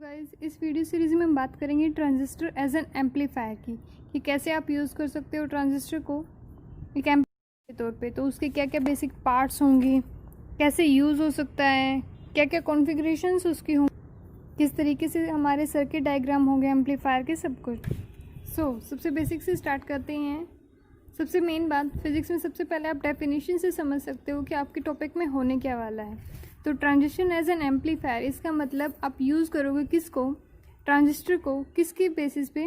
Guys, इस video series में हम बात करेंगे ट्रांजिस्टर एज एन एम्पलीफायर की कि कैसे आप यूज़ कर सकते हो ट्रांजिस्टर को एक एम्पलीफायर के तौर पे। तो उसके क्या क्या बेसिक पार्ट्स होंगे, कैसे यूज़ हो सकता है, क्या क्या कॉन्फ़िगरेशंस उसकी होंगी, किस तरीके से हमारे सर्किट डायग्राम होंगे एम्पलीफायर के, सब कुछ। सबसे बेसिक से स्टार्ट करते हैं। सबसे मेन बात, फिज़िक्स में सबसे पहले आप डेफिनेशन से समझ सकते हो कि आपके टॉपिक में होने क्या वाला है। तो ट्रांजिस्टर एज एन एम्पलीफायर, इसका मतलब आप यूज़ करोगे किसको, ट्रांजिस्टर को, किसके बेसिस पे,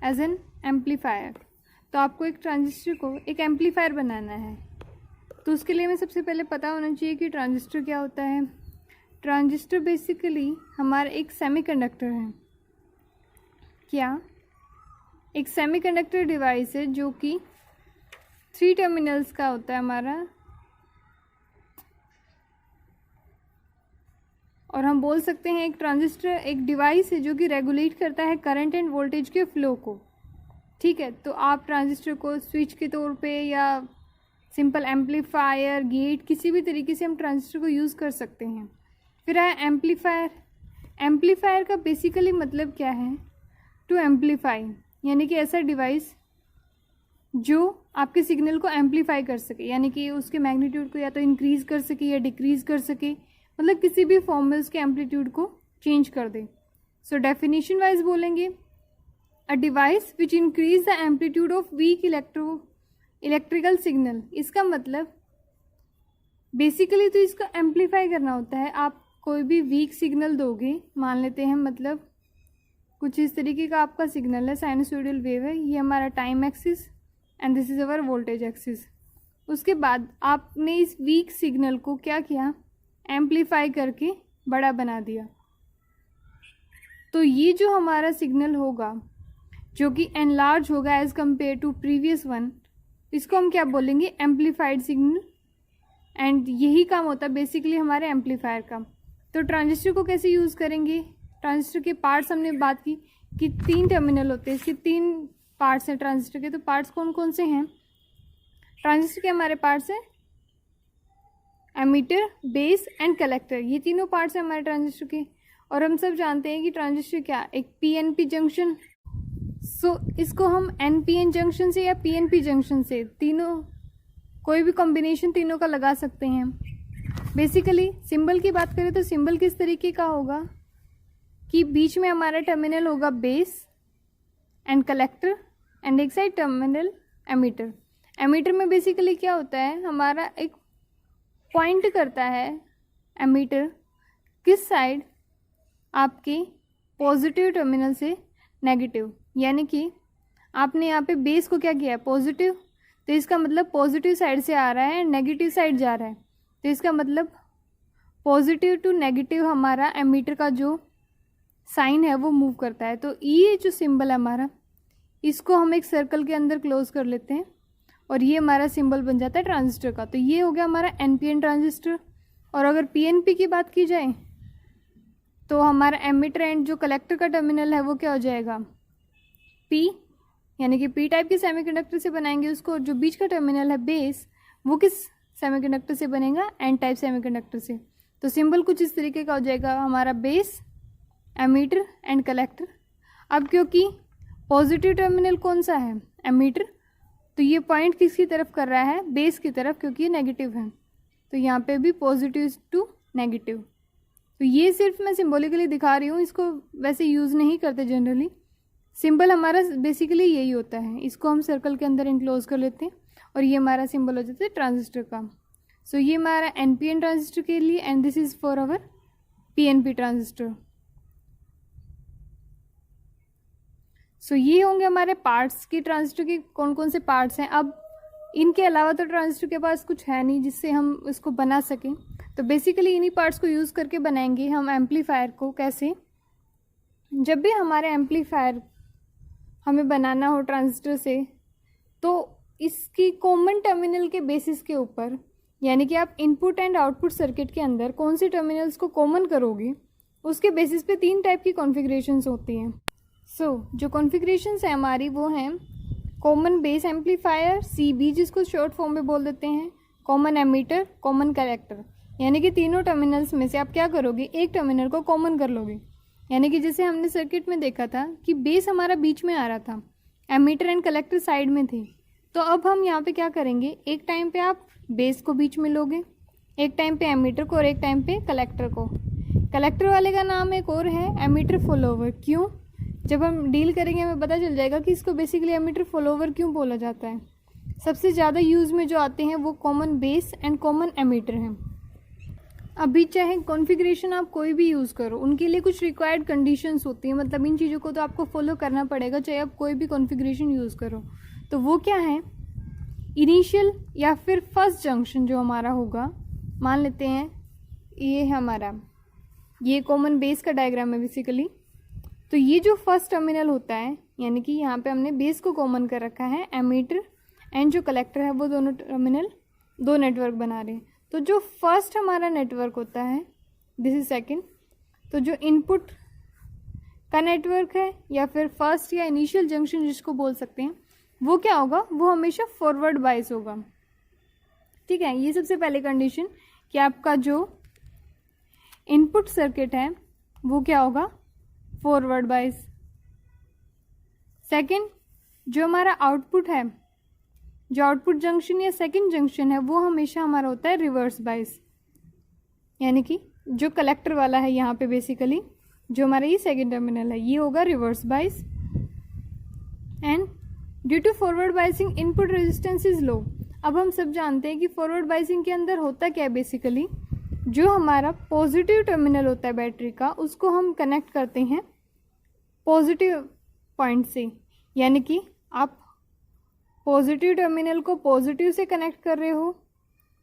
एज एन एम्पलीफायर। तो आपको एक ट्रांजिस्टर को एक एम्पलीफायर बनाना है, तो उसके लिए हमें सबसे पहले पता होना चाहिए कि ट्रांजिस्टर क्या होता है। ट्रांजिस्टर बेसिकली हमारा एक सेमीकंडक्टर है। क्या? एक सेमीकंडक्टर डिवाइस है जो कि 3 टर्मिनल्स का होता है हमारा, और हम बोल सकते हैं एक ट्रांजिस्टर एक डिवाइस है जो कि रेगुलेट करता है करंट एंड वोल्टेज के फ्लो को। ठीक है, तो आप ट्रांजिस्टर को स्विच के तौर पे या सिंपल एम्पलीफायर, गेट, किसी भी तरीके से हम ट्रांजिस्टर को यूज़ कर सकते हैं। फिर आया एम्पलीफायर। एम्पलीफायर का बेसिकली मतलब क्या है? टू एम्पलीफाई, यानी कि ऐसा डिवाइस जो आपके सिग्नल को एम्पलीफाई कर सके, यानी कि उसके मैग्नीट्यूड को या तो इंक्रीज़ कर सके या डिक्रीज़ कर सके, मतलब किसी भी फॉर्म में उसके एम्पलीट्यूड को चेंज कर दे। सो डेफिनेशन वाइज बोलेंगे, a device which increase the amplitude of weak electrical signal. इसका मतलब बेसिकली तो इसको एम्पलीफाई करना होता है। आप कोई भी वीक सिग्नल दोगे, मान लेते हैं मतलब कुछ इस तरीके का आपका सिग्नल है, साइनसोइडल वेव है, ये हमारा time axis and this is our voltage axis. उसके बाद आपने इस वीक सिग्नल को क्या किया, एम्पलीफाई करके बड़ा बना दिया। तो ये जो हमारा सिग्नल होगा जो कि एनलार्ज होगा as compare to previous one, इसको हम क्या बोलेंगे, एम्पलीफाइड सिग्नल। एंड यही काम होता है बेसिकली हमारे एम्पलीफायर का। तो ट्रांजिस्टर को कैसे यूज़ करेंगे? ट्रांजिस्टर के पार्ट्स हमने बात की कि 3 टर्मिनल होते हैं, इसके 3 पार्ट्स हैं ट्रांजिस्टर के। तो पार्ट्स कौन कौन से हैं ट्रांजिस्टर के? हमारे पार्ट्स हैं एमीटर, बेस एंड कलेक्टर। ये तीनों पार्ट्स हैं हमारे ट्रांजिस्टर के। और हम सब जानते हैं कि ट्रांजिस्टर क्या, एक पीएनपी जंक्शन। इसको हम एनपीएन जंक्शन से या पीएनपी जंक्शन से, तीनों कोई भी कॉम्बिनेशन तीनों का लगा सकते हैं। बेसिकली सिंबल की बात करें तो सिंबल किस तरीके का होगा कि बीच में हमारा टर्मिनल होगा बेस एंड कलेक्टर, एंड एक साइड टर्मिनल एमीटर। एमीटर में बेसिकली क्या होता है, हमारा एक पॉइंट करता है एमीटर किस साइड, आपके पॉजिटिव टर्मिनल से नेगेटिव। यानी कि आपने यहाँ पे बेस को क्या किया है, पॉजिटिव, तो इसका मतलब पॉजिटिव साइड से आ रहा है, नेगेटिव साइड जा रहा है। तो इसका मतलब पॉजिटिव टू नेगेटिव हमारा एमीटर का जो साइन है वो मूव करता है। तो ये जो सिंबल है हमारा, इसको हम एक सर्कल के अंदर क्लोज कर लेते हैं और ये हमारा सिंबल बन जाता है ट्रांजिस्टर का। तो ये हो गया हमारा एनपीएन ट्रांजिस्टर। और अगर पीएनपी की बात की जाए तो हमारा एमीटर एंड जो कलेक्टर का टर्मिनल है वो क्या हो जाएगा, पी, यानी कि पी टाइप के सेमीकंडक्टर से बनाएंगे उसको। जो बीच का टर्मिनल है बेस, वो किस सेमीकंडक्टर से बनेगा, एन टाइप सेमीकंडक्टर से। तो सिंबल कुछ इस तरीके का हो जाएगा हमारा बेस, एमीटर एंड कलेक्टर। अब क्योंकि पॉजिटिव टर्मिनल कौन सा है, एमीटर, तो ये पॉइंट किसकी तरफ कर रहा है, बेस की तरफ, क्योंकि ये नेगेटिव है। तो यहाँ पे भी पॉजिटिव टू नेगेटिव। तो ये सिर्फ मैं सिंबॉलिकली दिखा रही हूँ, इसको वैसे यूज़ नहीं करते जनरली। सिंबल हमारा बेसिकली यही होता है। इसको हम सर्कल के अंदर इनक्लोज कर लेते हैं और ये हमारा सिंबल हो जाता है ट्रांजिस्टर का। सो ये हमारा एनपीएन ट्रांजिस्टर के लिए, and this is for our PNP transistor. सो ये होंगे हमारे पार्ट्स की ट्रांजिस्टर के कौन कौन से पार्ट्स हैं। अब इनके अलावा तो ट्रांजिस्टर के पास कुछ है नहीं जिससे हम इसको बना सकें। तो बेसिकली इन्हीं पार्ट्स को यूज़ करके बनाएंगे हम एम्पलीफायर को। कैसे? जब भी हमारे एम्पलीफायर हमें बनाना हो ट्रांजिस्टर से, तो इसकी कॉमन टर्मिनल के बेसिस के ऊपर, यानी कि आप इनपुट एंड आउटपुट सर्किट के अंदर कौन सी टर्मिनल्स को कॉमन करोगे, उसके बेसिस पे 3 टाइप की कॉन्फ़िगरेशंस होती हैं। जो कॉन्फ़िगरेशंस है हमारी वो हैं कॉमन बेस एम्पलीफायर, CB जिसको शॉर्ट फॉर्म में बोल देते हैं, कॉमन एमीटर, कॉमन कलेक्टर। यानी कि तीनों टर्मिनल्स में से आप क्या करोगे, एक टर्मिनल को कॉमन कर लोगे। यानी कि जैसे हमने सर्किट में देखा था कि बेस हमारा बीच में आ रहा था, एमीटर एंड कलेक्टर साइड में थे। तो अब हम यहाँ पे क्या करेंगे, एक टाइम पे आप बेस को बीच में लोगे, एक टाइम पे एमीटर को और एक टाइम पे कलेक्टर को। कलेक्टर वाले का नाम एक और है एमीटर फॉलोवर। क्यों? जब हम डील करेंगे हमें पता चल जाएगा कि इसको बेसिकली एमीटर फॉलोवर क्यों बोला जाता है। सबसे ज़्यादा यूज़ में जो आते हैं वो common base and common ammeter हैं। अभी चाहे कॉन्फ़िगरेशन आप कोई भी यूज़ करो, उनके लिए कुछ रिक्वायर्ड कंडीशंस होती हैं, मतलब इन चीज़ों को तो आपको फॉलो करना पड़ेगा चाहे आप कोई भी कॉन्फ़िगरेशन यूज़ करो। तो वो क्या है, इनिशियल या फिर फर्स्ट जंक्शन जो हमारा होगा, मान लेते हैं ये है हमारा, ये कॉमन बेस का डायग्राम है बेसिकली। तो ये जो फर्स्ट टर्मिनल होता है, यानी कि यहाँ पे हमने बेस को कॉमन कर रखा है, एमीटर एंड जो कलेक्टर है वो दोनों टर्मिनल दो नेटवर्क बना रहे हैं। तो जो फर्स्ट हमारा नेटवर्क होता है, दिस इज सेकंड, तो जो इनपुट का नेटवर्क है या फिर फर्स्ट या इनिशियल जंक्शन जिसको बोल सकते हैं, वो क्या होगा, वो हमेशा फॉरवर्ड बायस होगा। ठीक है, ये सबसे पहले कंडीशन कि आपका जो इनपुट सर्किट है वो क्या होगा, फॉरवर्ड बायस। सेकंड, जो हमारा आउटपुट है, जो आउटपुट जंक्शन या सेकंड जंक्शन है, वो हमेशा हमारा होता है रिवर्स बायस। यानी कि जो कलेक्टर वाला है यहाँ पे बेसिकली जो हमारा ये सेकंड टर्मिनल है, ये होगा reverse bias. And due to forward biasing input resistance is low. अब हम सब जानते हैं कि फॉरवर्ड बायसिंग के अंदर होता क्या है, बेसिकली जो हमारा पॉजिटिव टर्मिनल होता है बैटरी का, उसको हम कनेक्ट करते हैं पॉजिटिव पॉइंट से। यानी कि आप पॉजिटिव टर्मिनल को पॉजिटिव से कनेक्ट कर रहे हो,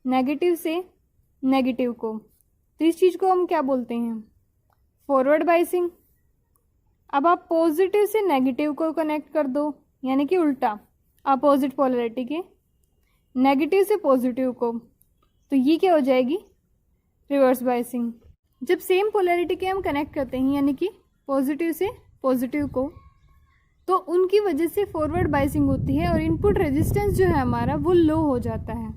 नेगेटिव से नेगेटिव को। तो इस चीज़ को हम क्या बोलते हैं, फॉरवर्ड बायसिंग। अब आप पॉजिटिव से नेगेटिव को कनेक्ट कर दो, यानी कि उल्टा अपोजिट पोलैरिटी के, नेगेटिव से पॉजिटिव को, तो ये क्या हो जाएगी, रिवर्स बायसिंग। जब सेम पोलैरिटी के हम कनेक्ट करते हैं, यानी कि पॉजिटिव से पॉजिटिव को, तो उनकी वजह से फॉरवर्ड बायसिंग होती है और इनपुट रेजिस्टेंस जो है हमारा वो लो हो जाता है।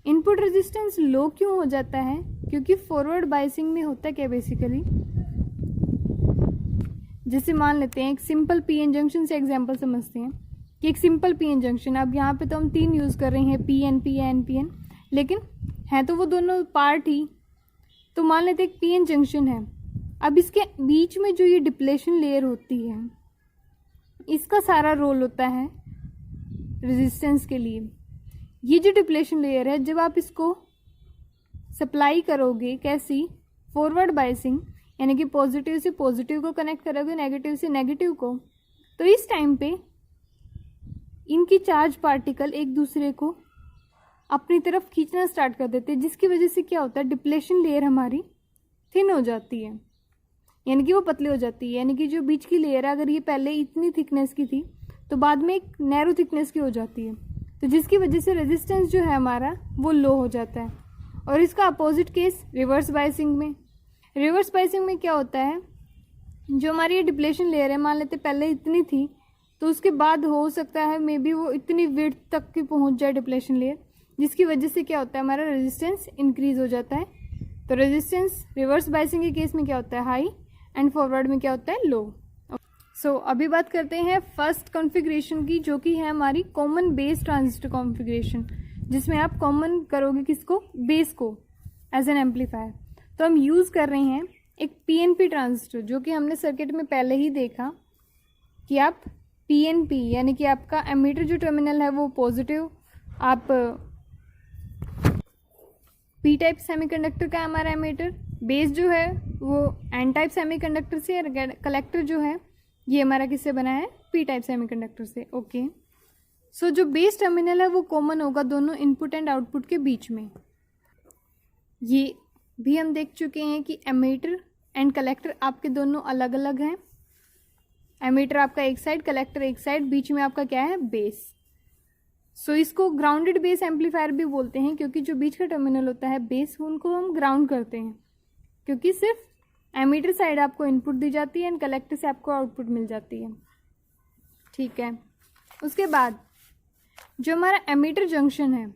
इनपुट रेजिस्टेंस लो क्यों हो जाता है, क्योंकि फॉरवर्ड बायसिंग में होता क्या बेसिकली, जैसे मान लेते हैं एक सिंपल पीएन जंक्शन से एग्जांपल समझते हैं कि एक सिंपल पीएन जंक्शन, अब यहाँ पे तो हम तीन यूज़ कर रहे हैं, पीएनपी या एनपीएन, लेकिन है तो वो दोनों पार्ट ही। तो मान लेते हैं एक पीएन जंक्शन है, अब इसके बीच में जो ये डिप्लेशन लेयर होती है, इसका सारा रोल होता है रेजिस्टेंस के लिए। ये जो डिप्लेशन लेयर है, जब आप इसको सप्लाई करोगे, कैसी, फॉरवर्ड बायसिंग, यानी कि पॉजिटिव से पॉजिटिव को कनेक्ट करोगे, नेगेटिव से नेगेटिव को, तो इस टाइम पे इनकी चार्ज पार्टिकल एक दूसरे को अपनी तरफ खींचना स्टार्ट कर देते हैं, जिसकी वजह से क्या होता है, डिप्लेशन लेयर हमारी थिन हो जाती है, यानी कि वो पतली हो जाती है। यानी कि जो बीच की लेयर है, अगर ये पहले इतनी थिकनेस की थी तो बाद में एक नैरो थिकनेस की हो जाती है, तो जिसकी वजह से रेजिस्टेंस जो है हमारा वो लो हो जाता है। और इसका अपोजिट केस रिवर्स बायसिंग में। रिवर्स बायसिंग में क्या होता है, जो हमारी ये डिप्लेशन लेयर है, मान लेते पहले इतनी थी, तो उसके बाद हो सकता है मे बी वो इतनी विड्थ तक की पहुंच जाए डिप्लेशन लेयर, जिसकी वजह से क्या होता है, हमारा रेजिस्टेंस इंक्रीज हो जाता है। तो रेजिस्टेंस रिवर्स बायसिंग के केस में क्या होता है, हाई, एंड फॉरवर्ड में क्या होता है, लो। सो अभी बात करते हैं फर्स्ट कॉन्फ़िगरेशन की, जो कि है हमारी कॉमन बेस ट्रांजिस्टर कॉन्फ़िगरेशन, जिसमें आप कॉमन करोगे किसको, बेस को एज एन एम्पलीफायर। तो हम यूज़ कर रहे हैं एक पीएनपी ट्रांजिस्टर, जो कि हमने सर्किट में पहले ही देखा कि आप पीएनपी, यानी कि आपका एमीटर जो टर्मिनल है वो पॉजिटिव, आप पी टाइप सेमीकंडक्टर का हमारा एमीटर, बेस जो है वो एन टाइप सेमीकंडक्टर से, कलेक्टर जो है ये हमारा किससे बना है, पी टाइप सेमीकंडक्टर से। ओके, सो जो बेस टर्मिनल है वो कॉमन होगा दोनों इनपुट एंड आउटपुट के बीच में। ये भी हम देख चुके हैं कि एमीटर एंड कलेक्टर आपके दोनों अलग अलग हैं। एमीटर आपका एक साइड, कलेक्टर एक साइड, बीच में आपका क्या है, बेस। सो इसको ग्राउंडेड बेस एम्पलीफायर भी बोलते हैं, क्योंकि जो बीच का टर्मिनल होता है बेस, उनको हम ग्राउंड करते हैं, क्योंकि सिर्फ एमीटर साइड आपको इनपुट दी जाती है एंड कलेक्टर से आपको आउटपुट मिल जाती है। ठीक है, उसके बाद जो हमारा एमीटर जंक्शन है,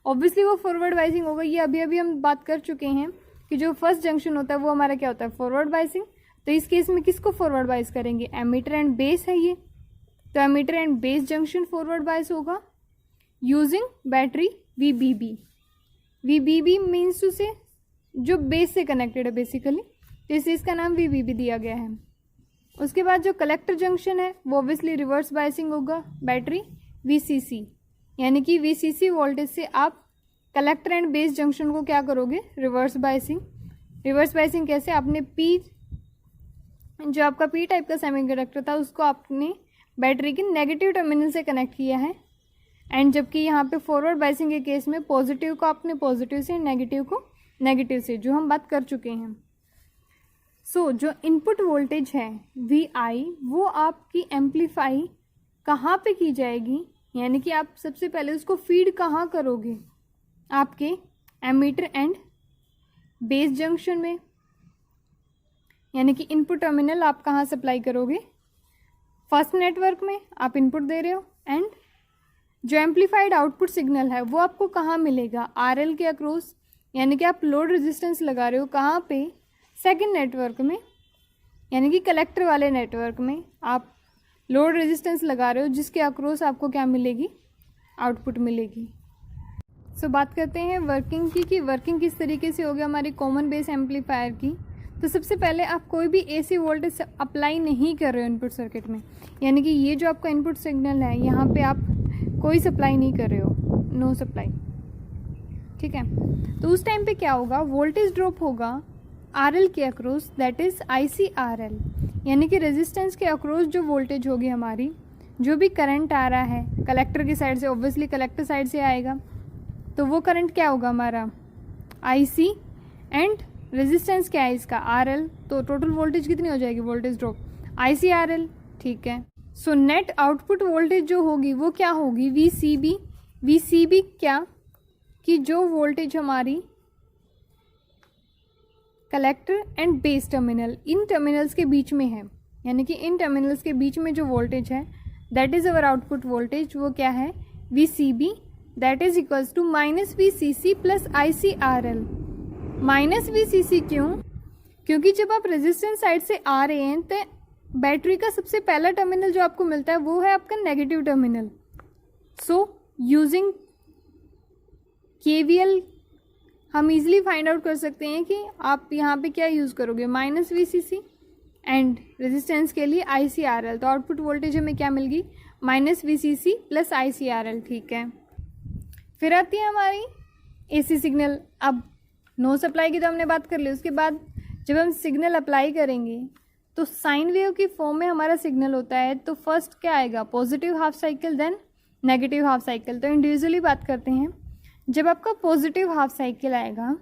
ऑब्वियसली वो फॉरवर्ड बायसिंग होगा। ये अभी अभी हम बात कर चुके हैं कि जो फर्स्ट जंक्शन होता है वो हमारा क्या होता है, फॉरवर्ड बायसिंग। तो इस केस में किसको फॉरवर्ड बायस करेंगे, एमीटर एंड बेस है ये, तो emitter and base junction forward bias होगा using battery VBB। VBB means to से जो बेस से कनेक्टेड है बेसिकली, तो इसे इसका नाम VBB दिया गया है। उसके बाद जो कलेक्टर जंक्शन है वो ऑब्वियसली रिवर्स बायसिंग होगा बैटरी VCC, यानी कि VCC वोल्टेज से आप कलेक्टर एंड बेस जंक्शन को क्या करोगे, रिवर्स बायसिंग। रिवर्स बायसिंग कैसे, आपने जो आपका P टाइप का सेमीकंडक्टर था उसको आपने बैटरी के नेगेटिव टर्मिनल से कनेक्ट किया है, एंड जबकि यहाँ पे फॉरवर्ड बायसिंग के केस में पॉजिटिव को आपने पॉजिटिव से, नेगेटिव को नेगेटिव से, जो हम बात कर चुके हैं। सो जो इनपुट वोल्टेज है VI वो आपकी एम्पलीफाई कहाँ पे की जाएगी, यानी कि आप सबसे पहले उसको फीड कहाँ करोगे, आपके एमीटर एंड बेस जंक्शन में, यानी कि इनपुट टर्मिनल आप कहाँ सप्लाई करोगे, फर्स्ट नेटवर्क में आप इनपुट दे रहे हो, एंड जो एम्पलीफाइड आउटपुट सिग्नल है वो आपको कहाँ मिलेगा, RL के अक्रॉस, यानी कि आप लोड रेजिस्टेंस लगा रहे हो कहाँ पे, सेकंड नेटवर्क में, यानी कि कलेक्टर वाले नेटवर्क में आप लोड रेजिस्टेंस लगा रहे हो जिसके अक्रॉस आपको क्या मिलेगी, आउटपुट मिलेगी। सो बात करते हैं वर्किंग की, कि वर्किंग किस तरीके से होगी हमारी कॉमन बेस एम्पलीफायर की। तो सबसे पहले आप कोई भी AC वोल्टेज अप्लाई नहीं कर रहे हो इनपुट सर्किट में, यानी कि ये जो आपका इनपुट सिग्नल है यहाँ पे आप कोई सप्लाई नहीं कर रहे हो, नो सप्लाई, ठीक है। तो उस टाइम पे क्या होगा, वोल्टेज ड्रॉप होगा RL के अक्रॉस, दैट इज ICRL, यानी कि रेजिस्टेंस के अक्रॉस जो वोल्टेज होगी हमारी, जो भी करंट आ रहा है कलेक्टर की साइड से, ऑब्वियसली कलेक्टर साइड से आएगा, तो वो करंट क्या होगा हमारा IC, एंड रेजिस्टेंस क्या है इसका RL, तो टोटल वोल्टेज कितनी हो जाएगी, वोल्टेज ड्रॉप ICRL, ठीक है। सो नेट आउटपुट वोल्टेज जो होगी वो क्या होगी, VCB। VCB क्या, कि जो वोल्टेज हमारी collector and base terminal, in terminals के बीच में है, यानी कि इन टर्मिनल्स के बीच में जो वोल्टेज है that is our output voltage, वो क्या है VCB, that is equals to -VCC plus ICRL। -VCC क्यों, क्योंकि जब आप रेजिस्टेंस साइड से आ रहे हैं तो बैटरी का सबसे पहला टर्मिनल जो आपको मिलता है वो है आपका negative terminal. So using KVL हम इजीली फाइंड आउट कर सकते हैं कि आप यहाँ पे क्या यूज़ करोगे, -VCC एंड रेजिस्टेंस के लिए ICRL, तो आउटपुट वोल्टेज हमें क्या मिल गई, -VCC प्लस ICRL, ठीक है। फिर आती है हमारी AC सिग्नल। अब नो सप्लाई की तो हमने बात कर ली, उसके बाद जब हम सिग्नल अप्लाई करेंगे तो साइन वेव की फॉर्म में हमारा सिग्नल होता है, तो फर्स्ट क्या आएगा, positive half cycle, then negative half cycle. तो इंडिविजुअली बात करते हैं, जब आपका पॉजिटिव हाफ साइकिल आएगा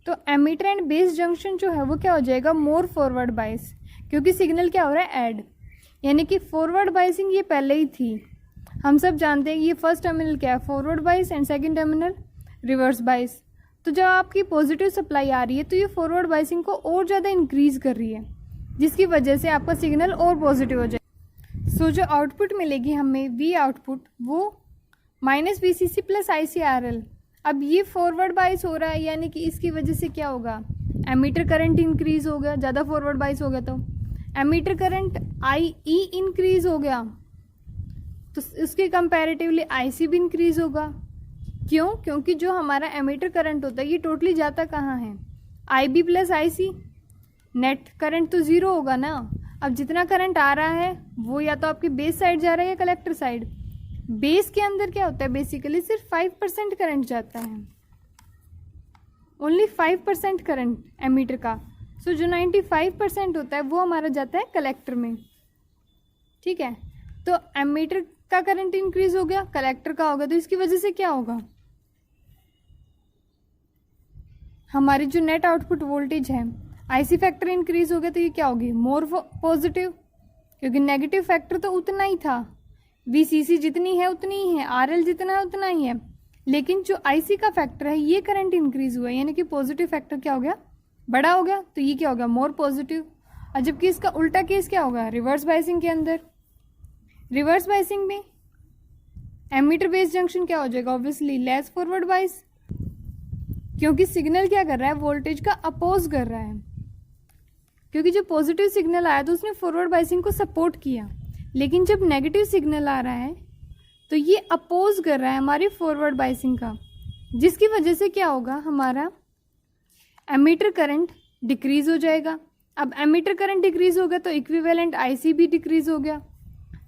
तो एमीटर एंड बेस जंक्शन जो है वो क्या हो जाएगा, मोर फॉरवर्ड बायस, क्योंकि सिग्नल क्या हो रहा है, ऐड, यानी कि फॉरवर्ड बायसिंग ये पहले ही थी, हम सब जानते हैं कि ये फर्स्ट टर्मिनल क्या है, forward bias, and second terminal reverse bias. तो जब आपकी पॉजिटिव सप्लाई आ रही है तो ये फॉरवर्ड बायसिंग को और ज़्यादा इंक्रीज कर रही है, जिसकी वजह से आपका सिग्नल और पॉजिटिव हो जाए। सो जो आउटपुट मिलेगी हमें V आउटपुट, वो -VCC प्लस ICRL। अब ये फॉरवर्ड बायस हो रहा है, यानी कि इसकी वजह से क्या होगा, एमीटर करंट इंक्रीज हो गया, ज़्यादा फॉरवर्ड बायस हो गया तो एमीटर करंट IE इंक्रीज हो गया, तो उसके कंपैरेटिवली IC भी इंक्रीज होगा। क्यों, क्योंकि जो हमारा एमीटर करंट होता है ये टोटली जाता कहाँ है, IB plus IC, net current तो ज़ीरो होगा ना। अब जितना करंट आ रहा है वो या तो आपकी बेस साइड जा रहा है या कलेक्टर साइड। बेस के अंदर क्या होता है, बेसिकली सिर्फ 5% करंट जाता है, ओनली 5% करंट एमीटर का। सो जो 95% होता है वो हमारा जाता है कलेक्टर में, ठीक है। तो एमीटर का करंट इंक्रीज हो गया, कलेक्टर का होगा, तो इसकी वजह से क्या होगा, हमारी जो नेट आउटपुट वोल्टेज है IC फैक्टर इंक्रीज हो गया, तो ये क्या होगी, मोर पॉजिटिव, क्योंकि नेगेटिव फैक्टर तो उतना ही था, VCC जितनी है उतनी ही है, RL जितना है उतना ही है, लेकिन जो IC का फैक्टर है ये करंट इंक्रीज हुआ है, यानी कि पॉजिटिव फैक्टर क्या हो गया, बड़ा हो गया, तो ये क्या हो गया, मोर पॉजिटिव। और जबकि इसका उल्टा केस क्या होगा, रिवर्स बायसिंग के अंदर, रिवर्स बायसिंग में एमीटर बेस जंक्शन क्या हो जाएगा, ऑब्वियसली लेस फॉरवर्ड बायस, क्योंकि सिग्नल क्या कर रहा है, वोल्टेज का अपोज कर रहा है। क्योंकि जब पॉजिटिव सिग्नल आया तो उसने फॉरवर्ड बायसिंग को सपोर्ट किया, लेकिन जब नेगेटिव सिग्नल आ रहा है तो ये अपोज कर रहा है हमारी फॉरवर्ड बायसिंग का, जिसकी वजह से क्या होगा, हमारा एमीटर करंट डिक्रीज हो जाएगा। अब एमीटर करंट डिक्रीज हो गया तो इक्विवेलेंट आईसी भी डिक्रीज हो गया,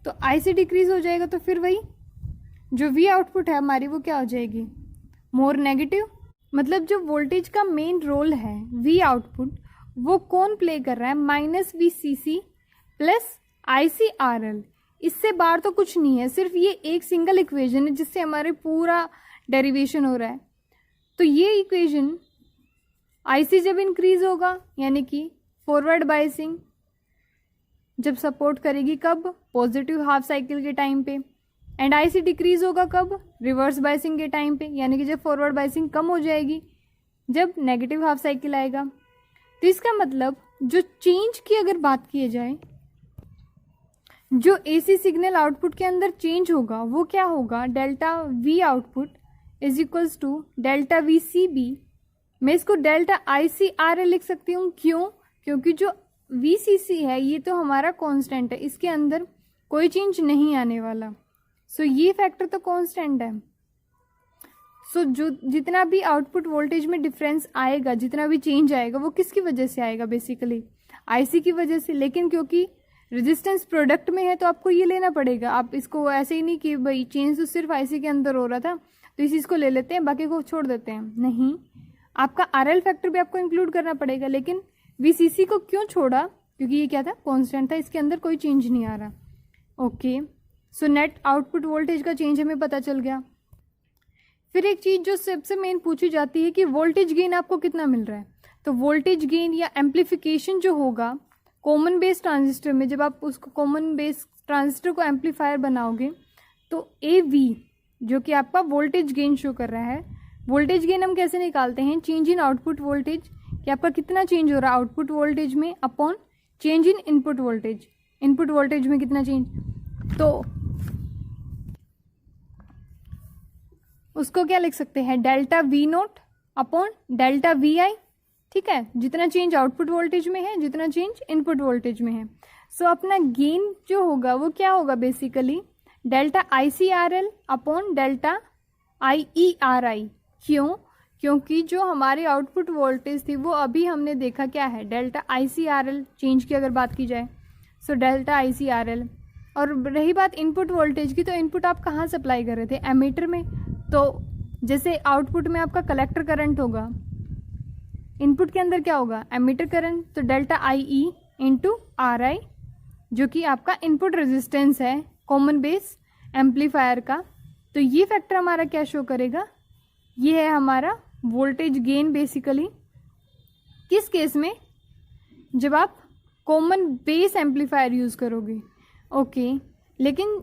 तो आईसी डिक्रीज हो जाएगा तो फिर वही जो वी आउटपुट है हमारी वो क्या हो जाएगी, मोर नेगेटिव। मतलब जो वोल्टेज का मेन रोल है वी आउटपुट, वो कौन प्ले कर रहा है, minus V C C plus I C R L. इससे बाहर तो कुछ नहीं है, सिर्फ ये एक सिंगल इक्वेशन है जिससे हमारे पूरा डेरिवेशन हो रहा है। तो ये इक्वेशन आईसी जब इंक्रीज होगा यानी कि फॉरवर्ड बायसिंग जब सपोर्ट करेगी, कब, पॉजिटिव हाफ साइकिल के टाइम पे, एंड आईसी डिक्रीज होगा कब, रिवर्स बायसिंग के टाइम पे, यानी कि जब फॉरवर्ड बायसिंग कम हो जाएगी, जब नेगेटिव हाफ साइकिल आएगा। तो इसका मतलब जो चेंज की अगर बात की जाए, जो एसी सिग्नल आउटपुट के अंदर चेंज होगा वो क्या होगा, delta V output is equals to delta V C B. मैं इसको delta I C R L लिख सकती हूँ, क्यों, क्योंकि जो वी सी सी है ये तो हमारा कांस्टेंट है, इसके अंदर कोई चेंज नहीं आने वाला। सो ये फैक्टर तो कांस्टेंट है। सो जो जितना भी आउटपुट वोल्टेज में डिफरेंस आएगा, जितना भी चेंज आएगा, वो किसकी वजह से आएगा, बेसिकली आईसी की वजह से। लेकिन क्योंकि रेजिस्टेंस प्रोडक्ट में है तो आपको ये लेना पड़ेगा, आप इसको ऐसे ही नहीं कि भाई चेंज तो सिर्फ आईसी के अंदर हो रहा था तो इस चीज़ को ले लेते हैं बाकी को छोड़ देते हैं, नहीं, आपका आरएल फैक्टर भी आपको इंक्लूड करना पड़ेगा। लेकिन वीसीसी को क्यों छोड़ा, क्योंकि ये क्या था, कांस्टेंट था, इसके अंदर कोई चेंज नहीं आ रहा। Okay, so net output voltage का चेंज हमें पता चल गया। फिर एक चीज़ जो सबसे मेन पूछी जाती है कि वोल्टेज गेन आपको कितना मिल रहा है। तो वोल्टेज गेन या एम्पलीफिकेशन जो होगा कॉमन बेस ट्रांजिस्टर में, जब आप उसको कॉमन बेस ट्रांजिस्टर को एम्पलीफायर बनाओगे तो AV जो कि आपका वोल्टेज गेन शो कर रहा है। वोल्टेज गेन हम कैसे निकालते हैं, चेंज इन आउटपुट वोल्टेज, कि आपका कितना चेंज हो रहा है आउटपुट वोल्टेज में upon change in input voltage, input voltage में कितना चेंज, तो उसको क्या लिख सकते हैं, delta V naught upon delta V I. ठीक है, जितना चेंज आउटपुट वोल्टेज में है, जितना चेंज इनपुट वोल्टेज में है। सो अपना गेन जो होगा वो क्या होगा, basically delta I C R L upon delta I E R I. क्यों, क्योंकि जो हमारी आउटपुट वोल्टेज थी वो अभी हमने देखा क्या है, delta I C R L change की अगर बात की जाए, so delta I C R L. और रही बात इनपुट वोल्टेज की, तो इनपुट आप कहाँ सप्लाई कर रहे थे, एमीटर में। तो जैसे आउटपुट में आपका कलेक्टर करंट होगा, इनपुट के अंदर क्या होगा, एमीटर करंट, तो delta I E into are आई जो कि आपका इनपुट रेजिस्टेंस है कॉमन बेस एम्पलीफायर का। तो ये फैक्टर हमारा क्या शो करेगा, ये है हमारा वोल्टेज गेन बेसिकली। किस केस में, जब आप कॉमन बेस एम्पलीफायर यूज़ करोगे। ओके, लेकिन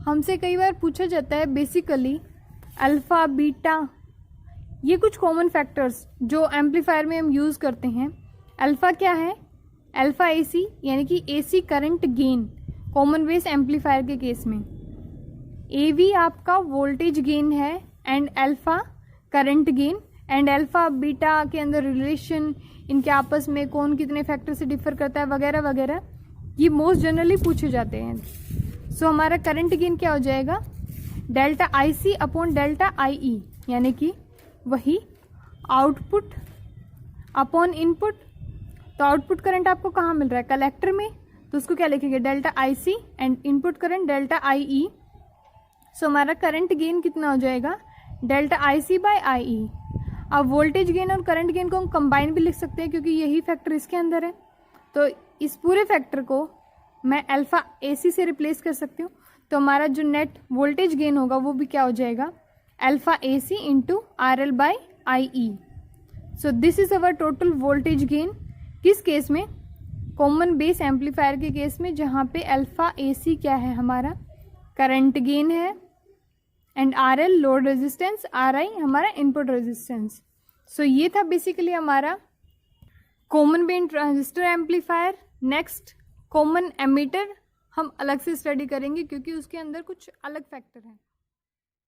हमसे कई बार पूछा जाता है बेसिकली अल्फ़ा बीटा, ये कुछ कॉमन फैक्टर्स जो एम्पलीफायर में हम यूज़ करते हैं। अल्फ़ा क्या है, अल्फ़ा एसी यानी कि AC current gain common base amplifier के केस में। एवी आपका वोल्टेज गेन है and alpha current gain, and alpha beta के अंदर रिलेशन, इनके आपस में कौन कितने फैक्टर से डिफर करता है वगैरह वगैरह, ये मोस्ट जनरली पूछे जाते हैं। सो हमारा करंट गेन क्या हो जाएगा, delta I C upon delta I E, यानी कि वही आउटपुट अपॉन इनपुट। तो आउटपुट करंट आपको कहाँ मिल रहा है, कलेक्टर में, तो उसको क्या लिखेंगे, delta I C and input current delta I E. सो हमारा करंट गेन कितना हो जाएगा, delta I C by I ई। अब वोल्टेज गेन और करंट गेन को हम कंबाइन भी लिख सकते हैं क्योंकि यही फैक्टर इसके अंदर है। तो इस पूरे फैक्टर को मैं अल्फ़ा ए सी से रिप्लेस कर सकती हूँ। तो हमारा जो नेट वोल्टेज गेन होगा वो भी क्या हो जाएगा, alpha A C into R L by I E. So this is our total voltage gain. किस केस में, कॉमन बेस एम्पलीफायर के केस में, जहाँ पे अल्फ़ा ए सी क्या है हमारा करंट गेन है and R L load resistance, R I हमारा इनपुट रेजिस्टेंस। सो ये था बेसिकली हमारा common base transistor amplifier. Next common emitter हम अलग से स्टडी करेंगे क्योंकि उसके अंदर कुछ अलग फैक्टर हैं।